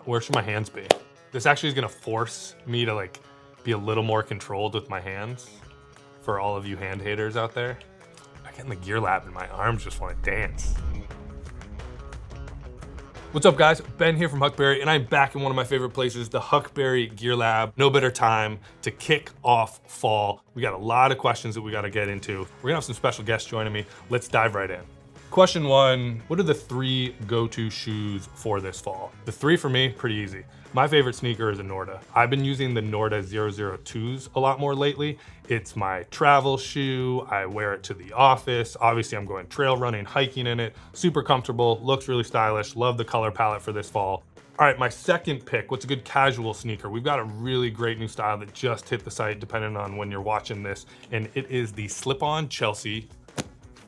Where should my hands be? This actually is gonna force me to like be a little more controlled with my hands for all of you hand haters out there. I get in the gear lab and my arms just wanna dance. What's up guys? Ben here from Huckberry and I'm back in one of my favorite places, the Huckberry Gear Lab. No better time to kick off fall. We got a lot of questions that we gotta get into. We're gonna have some special guests joining me. Let's dive right in. Question one, what are the 3 go-to shoes for this fall? The 3 for me, pretty easy. My favorite sneaker is a Norda. I've been using the Norda 002s a lot more lately. It's my travel shoe. I wear it to the office. Obviously I'm going trail running, hiking in it. Super comfortable, looks really stylish. Love the color palette for this fall. All right, my second pick, what's a good casual sneaker? We've got a really great new style that just hit the site depending on when you're watching this. And it is the slip-on Chelsea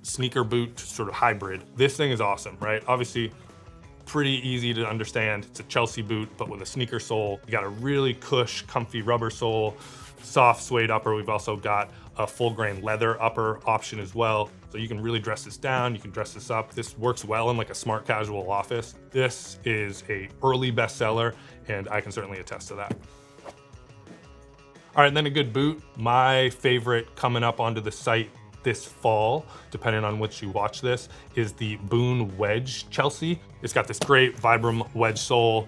sneaker boot sort of hybrid. This thing is awesome, right? Obviously, pretty easy to understand. It's a Chelsea boot, but with a sneaker sole. You got a really cush, comfy rubber sole, soft suede upper. We've also got a full grain leather upper option as well. So you can really dress this down, you can dress this up. This works well in like a smart casual office. This is a early bestseller and I can certainly attest to that. All right, and then a good boot. My favorite coming up onto the site this fall, depending on which you watch this, is the Boone Wedge Chelsea. It's got this great Vibram wedge sole,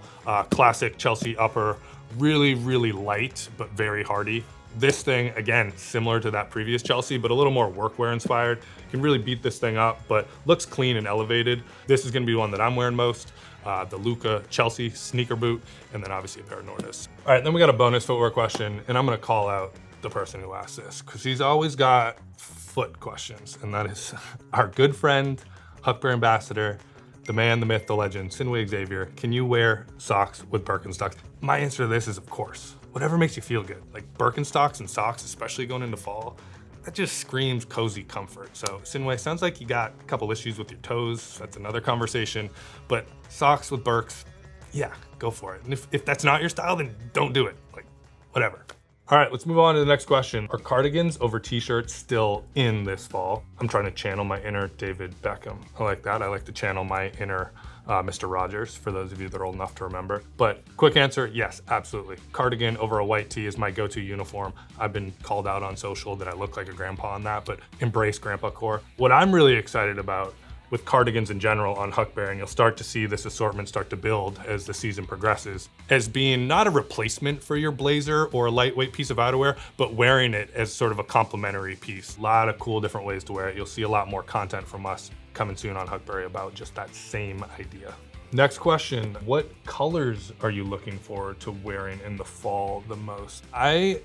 classic Chelsea upper, really, really light, but very hardy. This thing, again, similar to that previous Chelsea, but a little more workwear inspired. You can really beat this thing up, but looks clean and elevated. This is gonna be the one that I'm wearing most. The Luca Chelsea sneaker boot, and then obviously a pair of Nordas. All right, then we got a bonus footwear question, and I'm gonna call out the person who asked this, because he's always got foot questions, and that is our good friend, Huckberry ambassador, the man, the myth, the legend, Sinway Xavier. Can you wear socks with Birkenstocks? My answer to this is of course. Whatever makes you feel good. Like Birkenstocks and socks, especially going into fall, that just screams cozy comfort. So Sinway, sounds like you got a couple issues with your toes. That's another conversation, but socks with Birks, yeah, go for it. And if that's not your style, then don't do it, like whatever. All right, let's move on to the next question. Are cardigans over t-shirts still in this fall? I'm trying to channel my inner David Beckham. I like that. I like to channel my inner Mr. Rogers, for those of you that are old enough to remember. But quick answer, yes, absolutely. Cardigan over a white tee is my go-to uniform. I've been called out on social that I look like a grandpa on that, but embrace grandpa core. What I'm really excited about with cardigans in general on Huckberry, and you'll start to see this assortment start to build as the season progresses, as being not a replacement for your blazer or a lightweight piece of outerwear, but wearing it as sort of a complementary piece. A lot of cool different ways to wear it. You'll see a lot more content from us coming soon on Huckberry about just that same idea. Next question, what colors are you looking forward to wearing in the fall the most? I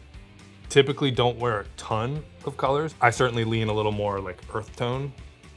typically don't wear a ton of colors. I certainly lean a little more like earth tone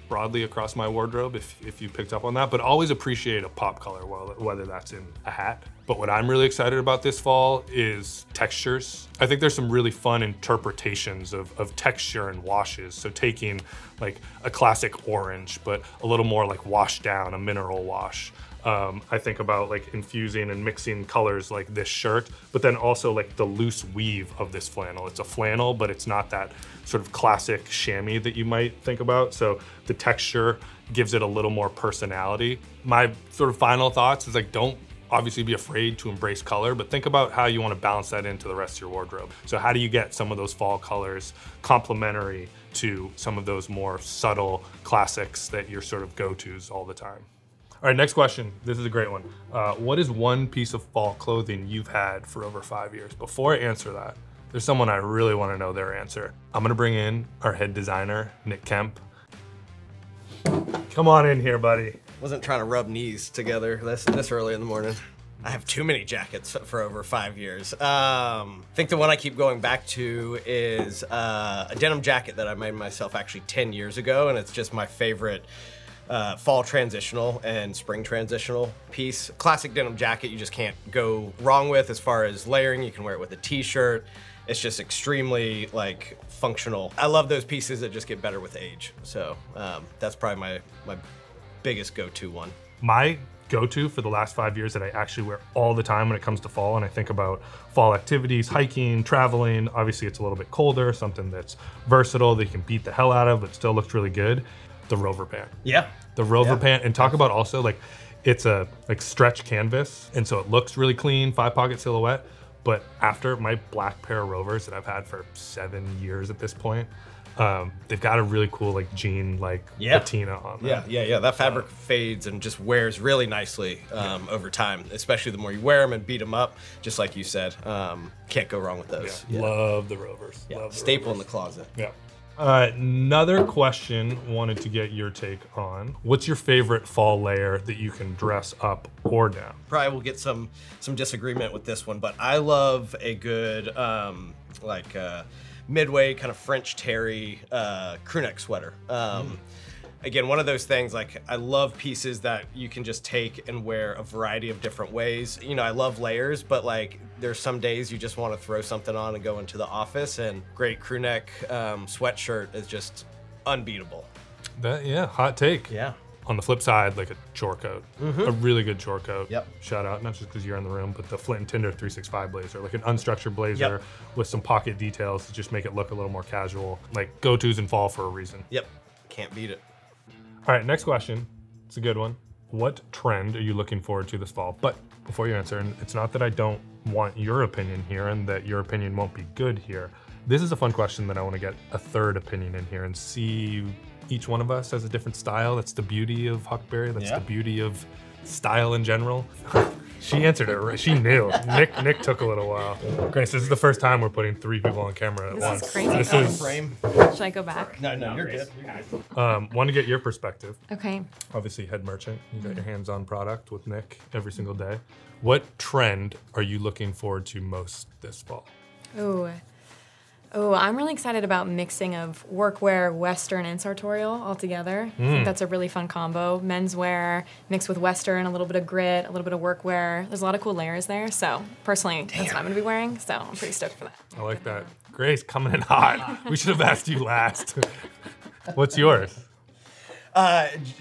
broadly across my wardrobe, if you picked up on that, but always appreciate a pop color, whether that's in a hat. But what I'm really excited about this fall is textures. I think there's some really fun interpretations of texture and washes. So taking like a classic orange, but a little more like washed down, a mineral wash. I think about like infusing and mixing colors like this shirt, but then also like the loose weave of this flannel. It's a flannel, but it's not that sort of classic chamois that you might think about. So the texture gives it a little more personality. My sort of final thoughts is like, don't obviously be afraid to embrace color, but think about how you want to balance that into the rest of your wardrobe. So how do you get some of those fall colors complementary to some of those more subtle classics that you're sort of go-tos all the time? All right, next question. This is a great one. What is one piece of fall clothing you've had for over 5 years? Before I answer that, there's someone I really want to know their answer. I'm gonna bring in our head designer, Nick Kemp. Come on in here, buddy. Wasn't trying to rub knees together this early in the morning. I have too many jackets for over 5 years. I think the one I keep going back to is a denim jacket that I made myself actually 10 years ago, and it's just my favorite fall transitional and spring transitional piece. Classic denim jacket you just can't go wrong with as far as layering. You can wear it with a t-shirt. It's just extremely like functional. I love those pieces that just get better with age. So that's probably my biggest go-to one. My go-to for the last 5 years that I actually wear all the time when it comes to fall, and I think about fall activities, hiking, traveling. Obviously it's a little bit colder, something that's versatile that you can beat the hell out of but still looks really good. The Rover pant. Yeah. The Rover pant, and talk about also like, It's a like stretch canvas, and so it looks really clean, 5-pocket silhouette. But after my black pair of Rovers that I've had for 7 years at this point, they've got a really cool like jean like patina on them. Yeah. That fabric fades and just wears really nicely over time, especially the more you wear them and beat them up, just like you said. Can't go wrong with those. Love the Rovers. Yeah. Love the Staple Rovers. in the closet. Yeah. Another question, wanted to get your take on. What's your favorite fall layer that you can dress up or down? Probably will get some disagreement with this one, but I love a good midway kind of French terry crew neck sweater. Again, one of those things, like I love pieces that you can just take and wear a variety of different ways. You know, I love layers, but like there's some days you just want to throw something on and go into the office, and great crew neck sweatshirt is just unbeatable. Hot take. Yeah. On the flip side, like a chore coat, a really good chore coat. Yep. Shout out, not just because you're in the room, but the Flint and Tinder 365 blazer, like an unstructured blazer with some pocket details to just make it look a little more casual. Like go-tos in fall for a reason. Yep. Can't beat it. All right, next question. It's a good one. What trend are you looking forward to this fall? But before you answer, and it's not that I don't want your opinion here and that your opinion won't be good here. This is a fun question that I want to get a third opinion in here and see each one of us has a different style. That's the beauty of Huckberry. That's the beauty of style in general. She answered it right. She knew. Nick took a little while. Grace, this is the first time we're putting 3 people on camera at once. This is crazy. This is Frame. Should I go back? No, you're good. want to get your perspective. Okay. Obviously, head merchant. You got your hands-on product with Nick every single day. What trend are you looking forward to most this fall? Oh, I'm really excited about mixing of workwear, Western, and sartorial all together. I think that's a really fun combo. Menswear mixed with Western, a little bit of grit, a little bit of workwear. There's a lot of cool layers there. So personally, that's what I'm gonna be wearing. So I'm pretty stoked for that. I like that. Grace, coming in hot. We should have asked you last. What's yours?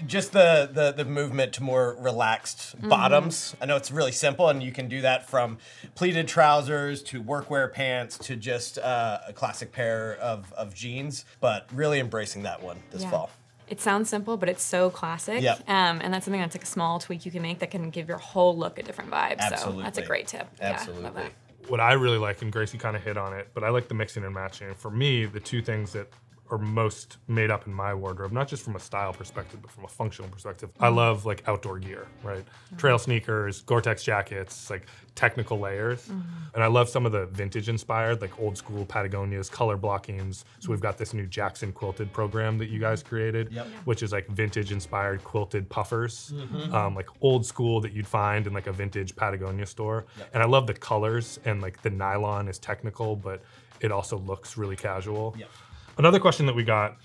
Just the movement to more relaxed bottoms. I know it's really simple, and you can do that from pleated trousers to workwear pants to just a classic pair of jeans, but really embracing that one this fall. It sounds simple, but it's so classic. Yep. And that's something that's like a small tweak you can make that can give your whole look a different vibe. Absolutely. So that's a great tip. Absolutely. Yeah, love that. What I really like, and Gracie kind of hit on it, but I like the mixing and matching. For me, the two things that are most made up in my wardrobe, not just from a style perspective, but from a functional perspective. I love like outdoor gear, right? Trail sneakers, Gore-Tex jackets, like technical layers. And I love some of the vintage inspired, like old school Patagonias, color blockings. So we've got this new Jackson quilted program that you guys created, which is like vintage inspired quilted puffers, like old school that you'd find in like a vintage Patagonia store. And I love the colors, and like the nylon is technical, but it also looks really casual. Another question that we got,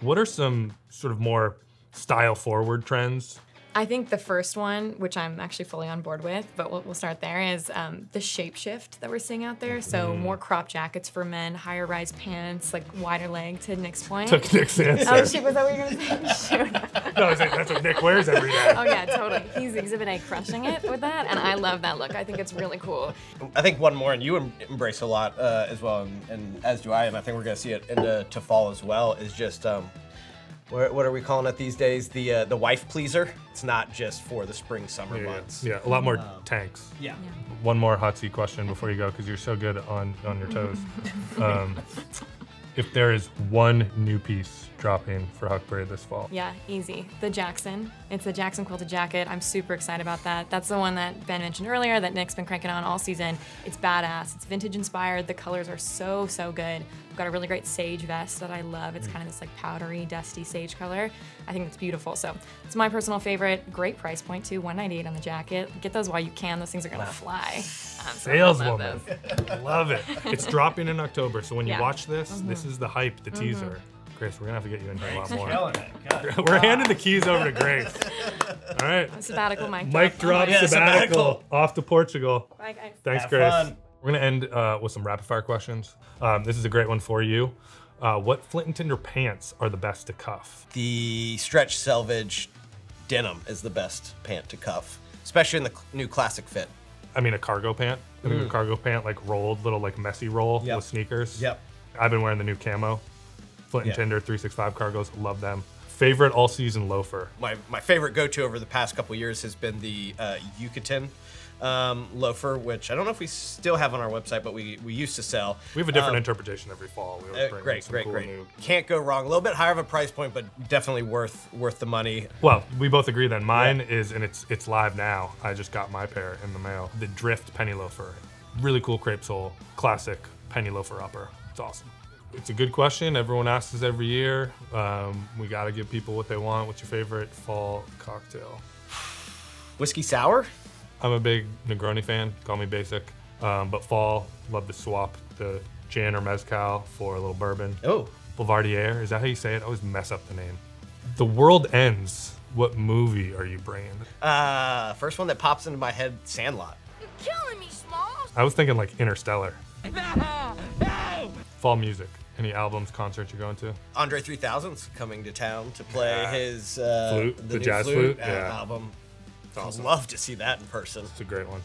what are some sort of more style-forward trends? I think the first one, which I'm actually fully on board with, but we'll start there, is the shape shift that we're seeing out there. So more crop jackets for men, higher rise pants, like wider leg, to Nick's point. Took Nick's answer. Oh shit, was that what you were gonna say? Shoot. No, I was like, that's what Nick wears every day. Oh yeah, totally. He's Exhibit A crushing it with that, and I love that look. I think it's really cool. I think one more, and you embrace a lot as well, and as do I, and I think we're going to see it into fall as well, is just, what are we calling it these days? The wife pleaser. It's not just for the spring, summer months. Yeah, a lot more tanks. Yeah. One more hot seat question before you go, because you're so good on your toes. If there is one new piece dropping for Huckberry this fall. Yeah, easy. The Jackson. It's the Jackson quilted jacket. I'm super excited about that. That's the one that Ben mentioned earlier that Nick's been cranking on all season. It's badass. It's vintage inspired. The colors are so, so good. We've got a really great sage vest that I love. It's kind of this like powdery, dusty sage color. I think it's beautiful. So it's my personal favorite. Great price point too, $198 on the jacket. Get those while you can. Those things are gonna fly. Saleswoman. Love it. It's dropping in October, so when you watch this, this is the hype, the teaser. Grace, we're gonna have to get you in here a lot more. We're handing the keys over to Grace. All right. Sabbatical mic drop. Mic drop, sabbatical. Off to Portugal. Bye, guys. Thanks, Have Grace. fun. We're gonna end with some rapid fire questions. This is a great one for you. What Flint and Tinder pants are the best to cuff? The stretch selvage denim is the best pant to cuff, especially in the new classic fit. I mean, a cargo pant. I think a cargo pant, like rolled, little like messy roll with sneakers. Yep. I've been wearing the new camo. Flint and Tinder 365 cargos, love them. favorite all-season loafer? My favorite go-to over the past couple years has been the Yucatan loafer, which I don't know if we still have on our website, but we used to sell. We have a different interpretation every fall. We always bring in some Great. cool new- Can't go wrong. A little bit higher of a price point, but definitely worth the money. Well, we both agree then. Mine is, and it's live now. I just got my pair in the mail. The Drift penny loafer. Really cool crepe sole. Classic penny loafer upper. It's awesome. It's a good question. Everyone asks us every year. We got to give people what they want. What's your favorite fall cocktail? Whiskey sour? I'm a big Negroni fan. Call me basic. But fall, love to swap the gin or mezcal for a little bourbon. Oh. Boulevardier, is that how you say it? I always mess up the name. The World Ends. What movie are you bringing? First one that pops into my head, Sandlot. You're killing me, Smalls. I was thinking like Interstellar. No! Fall music. Any albums, concerts you're going to? Andre 3000's coming to town to play his Flute, the new jazz flute, album. Awesome. Love to see that in person. It's a great one.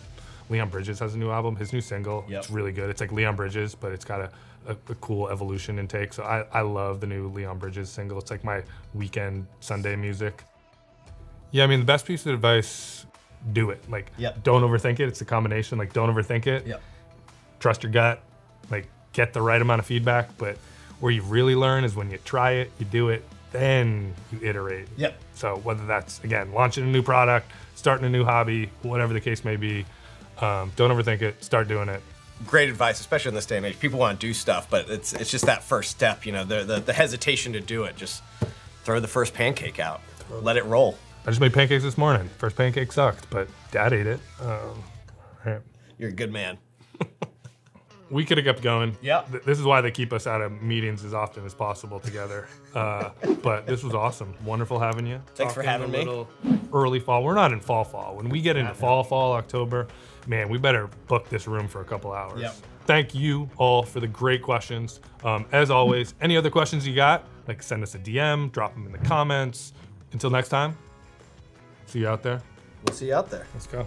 Leon Bridges has a new album. His new single, it's really good. It's like Leon Bridges, but it's got a cool evolution and take. So I love the new Leon Bridges single. It's like my weekend Sunday music. Yeah, I mean, the best piece of advice, do it. Like, don't overthink it. It's a combination. Like, don't overthink it. Yep. Trust your gut. Like, get the right amount of feedback. But where you really learn is when you try it, you do it, then you iterate. Yep. So whether that's, again, launching a new product, starting a new hobby, whatever the case may be, don't overthink it, start doing it. Great advice, especially in this day and age. People want to do stuff, but it's just that first step, you know, the hesitation to do it. Just throw the first pancake out, let it roll. I just made pancakes this morning. First pancake sucked, but Dad ate it. Right. You're a good man. We could have kept going. Yeah. This is why they keep us out of meetings as often as possible together. But this was awesome. Wonderful having you. Thanks for having me. Little early fall. We're not in fall. When we get into fall, October, man, we better book this room for a couple hours. Yep. Thank you all for the great questions. As always, any other questions you got, like send us a DM, drop them in the comments. Until next time, see you out there. We'll see you out there. Let's go.